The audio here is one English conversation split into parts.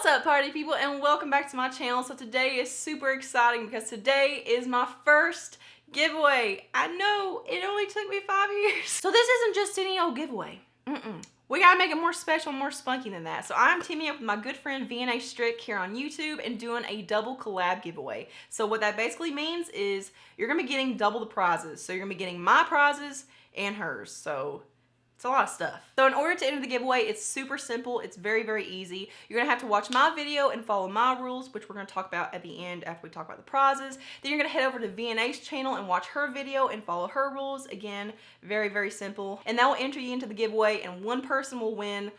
What's up, party people, and welcome back to my channel. So today is super exciting because today is my first giveaway. I know it only took me 5 years. So this isn't just any old giveaway. We gotta make it more special, more spunky than that. So I'm teaming up with my good friend Vianney here on YouTube and doing a double collab giveaway. So what that basically means is you're gonna be getting double the prizes. So you're gonna be getting my prizes and hers. So it's a lot of stuff. So in order to enter the giveaway, it's super simple. It's very, very easy. You're gonna have to watch my video and follow my rules, which we're gonna talk about at the end after we talk about the prizes. Then you're gonna head over to Vianney's channel and watch her video and follow her rules. Again, very, very simple. And that will enter you into the giveaway, and one person will win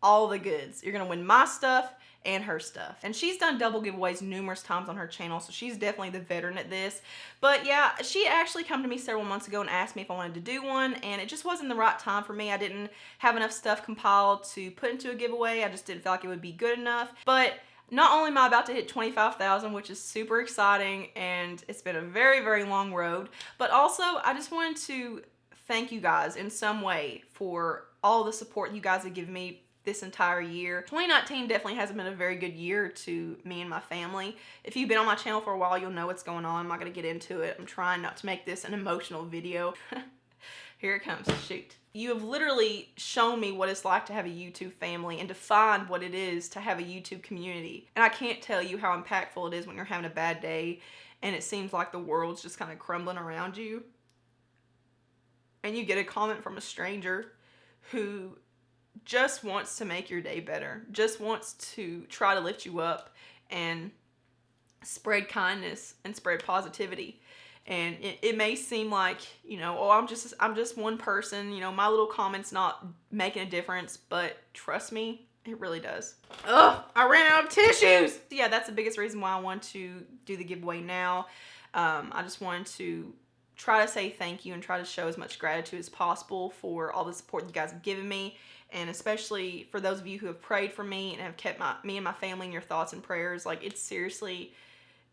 all the goods. You're gonna win my stuff and her stuff. And she's done double giveaways numerous times on her channel, so she's definitely the veteran at this. But yeah, she actually came to me several months ago and asked me if I wanted to do one, and it just wasn't the right time for me. I didn't have enough stuff compiled to put into a giveaway. I just didn't feel like it would be good enough. But not only am I about to hit 25,000, which is super exciting, and it's been a very, very long road, but also I just wanted to thank you guys in some way for all the support you guys have given me this entire year. 2019 definitely hasn't been a very good year to me and my family. If you've been on my channel for a while, you'll know what's going on. I'm not gonna get into it. I'm trying not to make this an emotional video. Here it comes, shoot. You have literally shown me what it's like to have a YouTube family and defined what it is to have a YouTube community. And I can't tell you how impactful it is when you're having a bad day and it seems like the world's just kind of crumbling around you. And you get a comment from a stranger who just wants to make your day better, just wants to try to lift you up and spread kindness and spread positivity. And it may seem like, you know, oh, I'm just one person, you know, my little comment's not making a difference, but trust me, it really does. Ugh, I ran out of tissues. So yeah, that's the biggest reason why I want to do the giveaway now. I just wanted to try to say thank you and try to show as much gratitude as possible for all the support you guys have given me, and especially for those of you who have prayed for me and have kept me and my family in your thoughts and prayers. Like, it's seriously,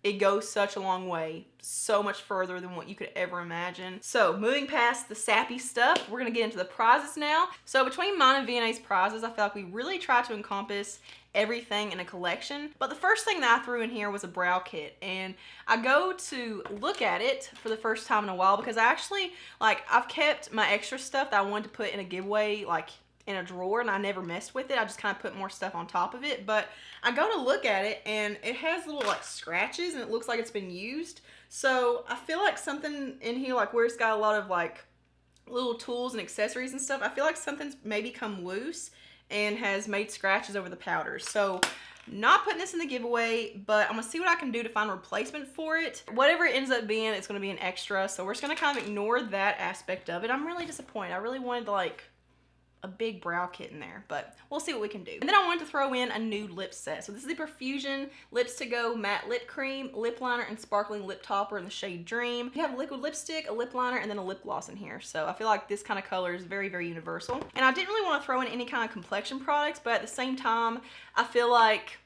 it goes such a long way, so much further than what you could ever imagine. So moving past the sappy stuff, we're gonna get into the prizes now. So between mine and Vianney's prizes, I feel like we really try to encompass everything in a collection. But the first thing that I threw in here was a brow kit, and I go to look at it for the first time in a while because I actually, like, I've kept my extra stuff that I wanted to put in a giveaway, like, in a drawer, and I never messed with it. I just kind of put more stuff on top of it. But I go to look at it and it has little like scratches and it looks like it's been used. So I feel like something in here, like where it's got a lot of like little tools and accessories and stuff, I feel like something's maybe come loose and has made scratches over the powder. So not putting this in the giveaway, but I'm gonna see what I can do to find a replacement for it. Whatever it ends up being, it's gonna be an extra. So we're just gonna kind of ignore that aspect of it. I'm really disappointed. I really wanted to like a big brow kit in there, but we'll see what we can do. And then I wanted to throw in a nude lip set. So this is the Profusion Lips to Go Matte Lip Cream, Lip Liner, and Sparkling Lip Topper in the shade Dream. You have a liquid lipstick, a lip liner, and then a lip gloss in here. So I feel like this kind of color is very, very universal. And I didn't really want to throw in any kind of complexion products, but at the same time, I feel like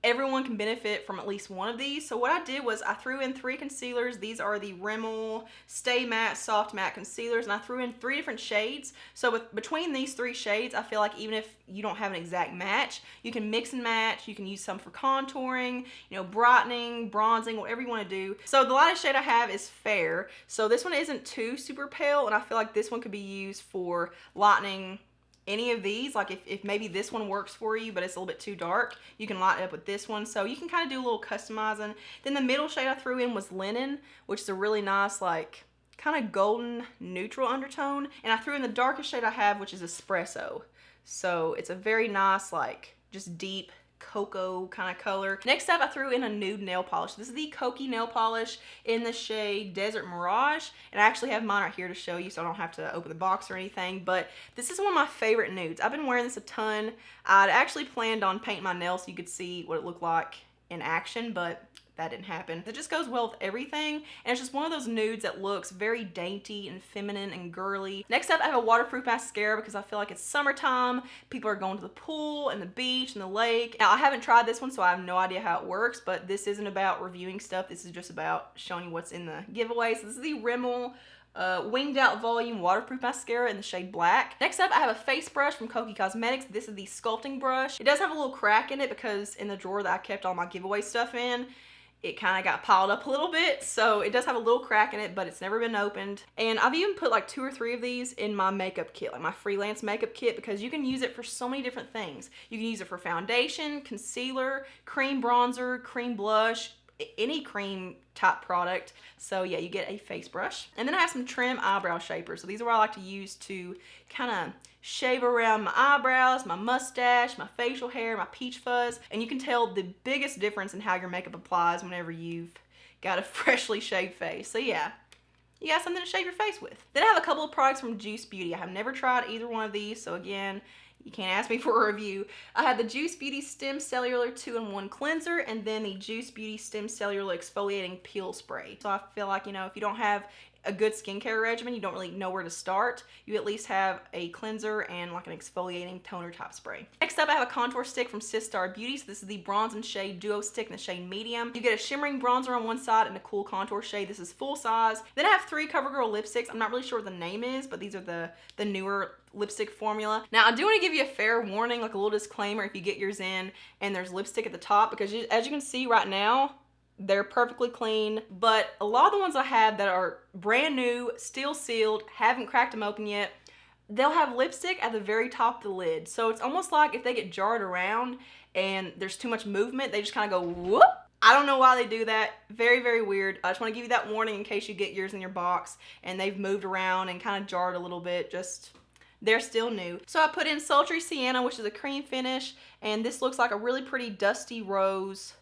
everyone can benefit from at least one of these. So what I did was I threw in 3 concealers. These are the Rimmel Stay Matte Soft Matte Concealers, and I threw in 3 different shades. So between these 3 shades, I feel like even if you don't have an exact match, you can mix and match. You can use some for contouring, you know, brightening, bronzing, whatever you want to do. So the lightest shade I have is Fair. So this one isn't too super pale, and I feel like this one could be used for lightening any of these. Like if maybe this one works for you but it's a little bit too dark, you can light it up with this one. So you can kind of do a little customizing. Then the middle shade I threw in was Linen, which is a really nice like kind of golden neutral undertone, and I threw in the darkest shade I have, which is Espresso. So it's a very nice like just deep cocoa kind of color. Next up, I threw in a nude nail polish. This is the Koki nail polish in the shade Desert Mirage, and I actually have mine right here to show you so I don't have to open the box or anything, but this is one of my favorite nudes. I've been wearing this a ton. I'd actually planned on painting my nails so you could see what it looked like in action, but that didn't happen. It just goes well with everything, and it's just one of those nudes that looks very dainty and feminine and girly. Next up, I have a waterproof mascara because I feel like it's summertime. People are going to the pool and the beach and the lake. Now, I haven't tried this one, so I have no idea how it works, but this isn't about reviewing stuff. This is just about showing you what's in the giveaway. So this is the Rimmel Winged Out Volume Waterproof Mascara in the shade Black. Next up, I have a face brush from Kokie Cosmetics. This is the sculpting brush. It does have a little crack in it because in the drawer that I kept all my giveaway stuff in, it kind of got piled up a little bit. So it does have a little crack in it, but it's never been opened. And I've even put like 2 or 3 of these in my makeup kit, like my freelance makeup kit, because you can use it for so many different things. You can use it for foundation, concealer, cream bronzer, cream blush, any cream type product. So yeah, you get a face brush. And then I have some trim eyebrow shapers. So these are what I like to use to kind of shave around my eyebrows, my mustache, my facial hair, my peach fuzz. And you can tell the biggest difference in how your makeup applies whenever you've got a freshly shaved face. So yeah, you got something to shave your face with. Then I have a couple of products from Juice Beauty. I have never tried either one of these, so again, you can't ask me for a review. I have the Juice Beauty Stem Cellular 2-in-1 Cleanser and then the Juice Beauty Stem Cellular Exfoliating Peel Spray. So I feel like, you know, if you don't have a good skincare regimen, you don't really know where to start, you at least have a cleanser and like an exfoliating toner type spray. Next up, I have a contour stick from Sistar Beauty. So this is the Bronze and Shade Duo Stick in the shade Medium. You get a shimmering bronzer on one side and a cool contour shade. This is full size. Then I have 3 CoverGirl lipsticks. I'm not really sure what the name is, but these are the newer lipstick formula. Now, I do want to give you a fair warning, like a little disclaimer if you get yours in and there's lipstick at the top, because as you can see right now, they're perfectly clean, but a lot of the ones I have that are brand new, still sealed, haven't cracked them open yet, they'll have lipstick at the very top of the lid. So it's almost like if they get jarred around and there's too much movement, they just kind of go whoop. I don't know why they do that. Very, very weird. I just want to give you that warning in case you get yours in your box and they've moved around and kind of jarred a little bit. Just, they're still new. So I put in Sultry Sienna, which is a cream finish, and this looks like a really pretty dusty rose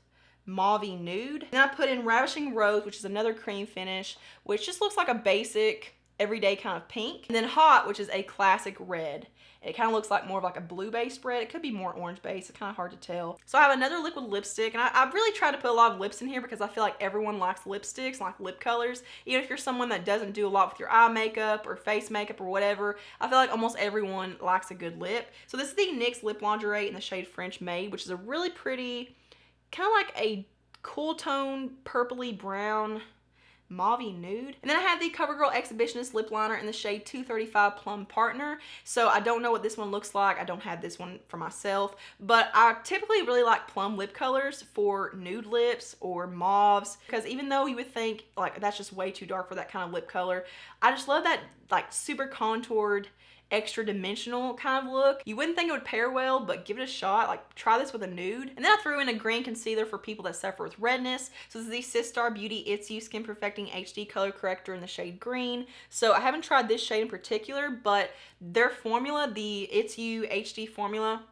mauvey nude. Then I put in Ravishing Rose, which is another cream finish, which just looks like a basic everyday kind of pink. And then Hot, which is a classic red. It kind of looks like more of like a blue based red. It could be more orange based. It's kind of hard to tell. So I have another liquid lipstick, and I really try to put a lot of lips in here because I feel like everyone likes lipsticks, like lip colors. Even if you're someone that doesn't do a lot with your eye makeup or face makeup or whatever, I feel like almost everyone likes a good lip. So this is the NYX Lip Lingerie in the shade French Maid, which is a really pretty, kind of like a cool tone, purpley brown, mauvey nude. And then I have the CoverGirl Exhibitionist Lip Liner in the shade 235 Plum Partner. So I don't know what this one looks like. I don't have this one for myself, but I typically really like plum lip colors for nude lips or mauves, because even though you would think like that's just way too dark for that kind of lip color, I just love that like super contoured, extra dimensional kind of look. You wouldn't think it would pair well, but give it a shot. Like, try this with a nude. And then I threw in a green concealer for people that suffer with redness. So this is the Sistar Beauty It's You Skin Perfecting HD Color Corrector in the shade green. So I haven't tried this shade in particular, but their formula, the It's You HD formula,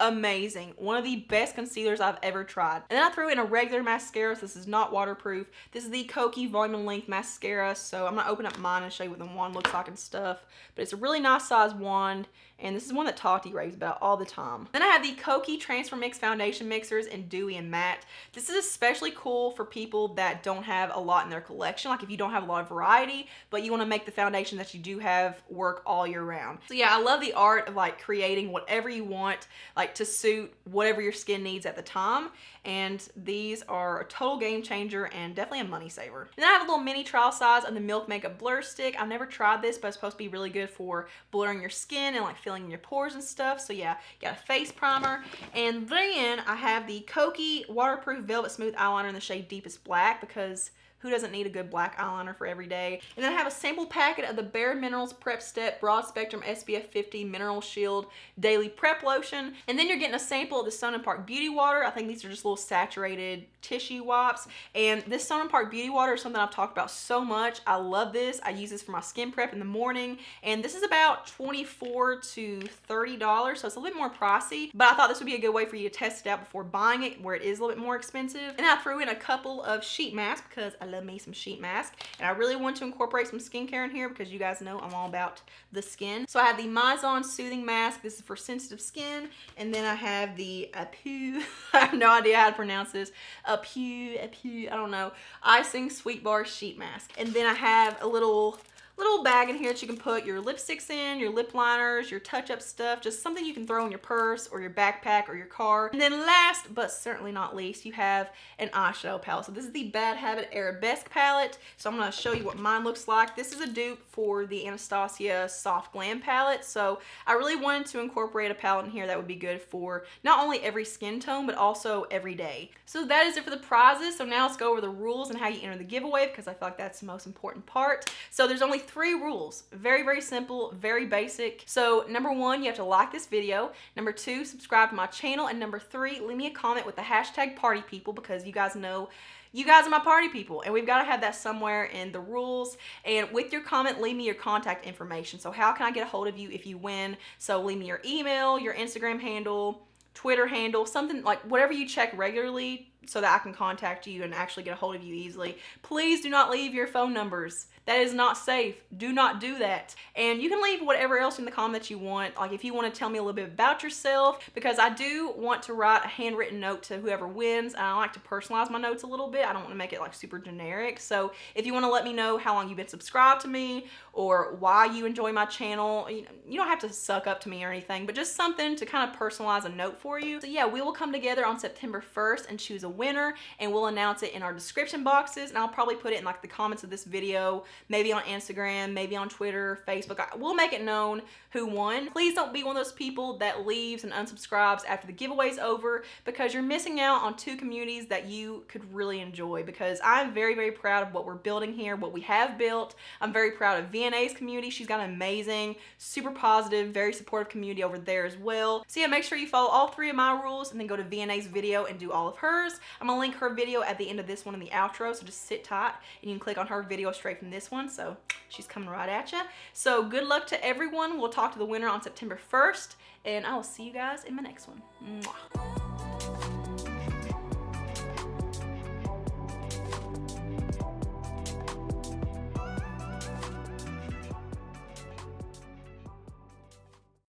amazing. One of the best concealers I've ever tried. And then I threw in a regular mascara. So this is not waterproof. This is the Kokie Volume and Length Mascara. So I'm going to open up mine and show you what the wand looks like and stuff. But it's a really nice size wand. And this is one that Tati raves about all the time. Then I have the Kokie Transfer Mix Foundation Mixers in Dewy and Matte. This is especially cool for people that don't have a lot in their collection. Like if you don't have a lot of variety, but you want to make the foundation that you do have work all year round. So yeah, I love the art of like creating whatever you want, like to suit whatever your skin needs at the time. And these are a total game changer and definitely a money saver. And then I have a little mini trial size of the Milk Makeup Blur Stick. I've never tried this, but it's supposed to be really good for blurring your skin and like filling in your pores and stuff. So yeah, got a face primer. And then I have the Kokie Waterproof Velvet Smooth Eyeliner in the shade Deepest Black, because who doesn't need a good black eyeliner for every day? And then I have a sample packet of the Bare Minerals Prep Step Broad Spectrum SPF 50 Mineral Shield Daily Prep Lotion. And then you're getting a sample of the Sun & Park Beauty Water. I think these are just little saturated tissue wipes. And this Sun & Park Beauty Water is something I've talked about so much. I love this. I use this for my skin prep in the morning. And this is about $24 to $30, so it's a little bit more pricey. But I thought this would be a good way for you to test it out before buying it, where it is a little bit more expensive. And I threw in a couple of sheet masks because I love me some sheet mask, and I really want to incorporate some skincare in here because you guys know I'm all about the skin. So I have the Mizon Soothing Mask. This is for sensitive skin. And then I have the Apu, I have no idea how to pronounce this, Apu, I don't know, Icing Sweet Bar Sheet Mask. And then I have a little little bag in here that you can put your lipsticks in, your lip liners, your touch-up stuff, just something you can throw in your purse or your backpack or your car. And then last, but certainly not least, you have an eyeshadow palette. So this is the Bad Habit Arabesque palette. So I'm gonna show you what mine looks like. This is a dupe for the Anastasia Soft Glam palette. So I really wanted to incorporate a palette in here that would be good for not only every skin tone, but also every day. So that is it for the prizes. So now let's go over the rules and how you enter the giveaway, because I feel like that's the most important part. So there's only 3 rules. Very, very simple, very basic. So number 1, you have to like this video. Number 2, subscribe to my channel. And number 3, leave me a comment with the hashtag party people, because you guys know you guys are my party people, and we've got to have that somewhere in the rules. And with your comment, leave me your contact information. So how can I get a hold of you if you win? So leave me your email, your Instagram handle, Twitter handle, something like whatever you check regularly so that I can contact you and actually get a hold of you easily. Please do not leave your phone numbers. That is not safe. Do not do that. And you can leave whatever else in the comment that you want. Like if you want to tell me a little bit about yourself, because I do want to write a handwritten note to whoever wins. And I like to personalize my notes a little bit. I don't want to make it like super generic. So if you want to let me know how long you've been subscribed to me or why you enjoy my channel, you don't have to suck up to me or anything, but just something to kind of personalize a note for you. So yeah, we will come together on September 1st and choose a winner, and we'll announce it in our description boxes, and I'll probably put it in like the comments of this video, maybe on Instagram, maybe on Twitter, Facebook. We'll make it known who won. Please don't be one of those people that leaves and unsubscribes after the giveaway's over, because you're missing out on 2 communities that you could really enjoy, because I'm very, very proud of what we're building here, what we have built. I'm very proud of Vianney's community. She's got an amazing, super positive, very supportive community over there as well. So yeah, make sure you follow all 3 of my rules and then go to Vianney's video and do all of hers. I'm gonna link her video at the end of this one in the outro, so just sit tight and you can click on her video straight from this one. So she's coming right at you. So good luck to everyone. We'll talk to the winner on September 1st, and I will see you guys in my next one. Mwah.